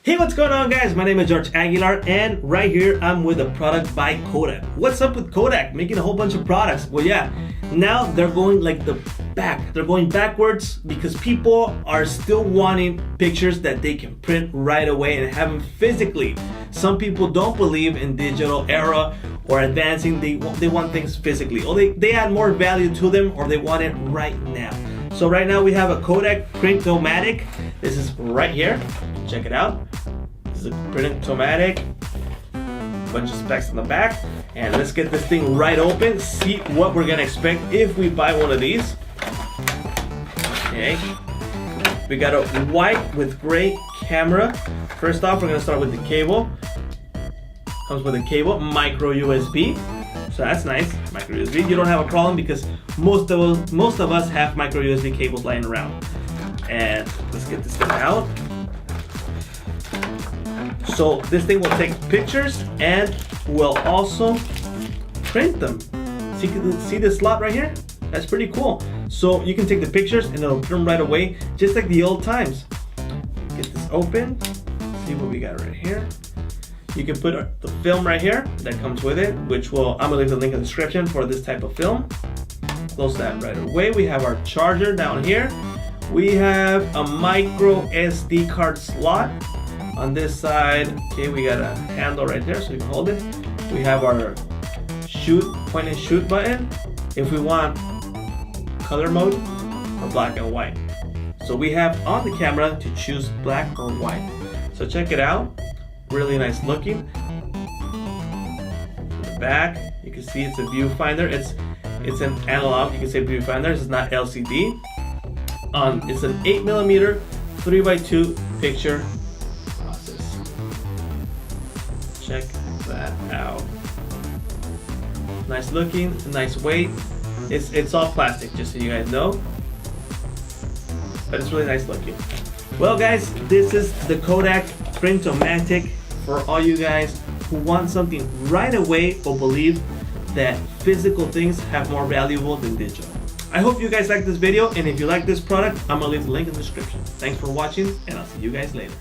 Hey, what's going on, guys? My name is George Aguilar, and right here I'm with a product by Kodak. What's up with Kodak making a whole bunch of products? Well, yeah, now they're going like the back. They're going backwards because people are still wanting pictures that they can print right away and have them physically. Some people don't believe in digital era or advancing. They want things physically, or they add more value to them, or they want it right now. So right now we have a Kodak PirntoMatic. This is right here. Check it out. This is a Printomatic. Bunch of specs on the back. And let's get this thing right open. See what we're gonna expect if we buy one of these. Okay. We got a white with gray camera. First off, we're gonna start with the cable. Comes with a cable, micro USB. So that's nice, micro USB. You don't have a problem because most of us have micro USB cables lying around. And let's get this thing out. So this thing will take pictures and will also print them. See this slot right here? That's pretty cool. So you can take the pictures and it'll print them right away, just like the old times. Get this open. See what we got right here. You can put the film right here that comes with it, which I'm gonna leave the link in the description for this type of film. Close that right away. We have our charger down here. We have a micro SD card slot on this side. Okay, we got a handle right there so you can hold it. We have our point and shoot button if we want color mode or black and white. So we have on the camera to choose black or white. So check it out. Really nice looking. The back, you can see it's a viewfinder. It's an analog, you can say viewfinder. It's not LCD. It's an 8mm 3x2 picture process. Check that out. Nice looking, nice weight. It's all plastic, just so you guys know. But it's really nice looking. Well, guys, this is the Kodak PirntoMatic for all you guys who want something right away or believe that physical things have more valuable than digital. I hope you guys like this video, and if you like this product, I'm gonna leave the link in the description. Thanks for watching, and I'll see you guys later.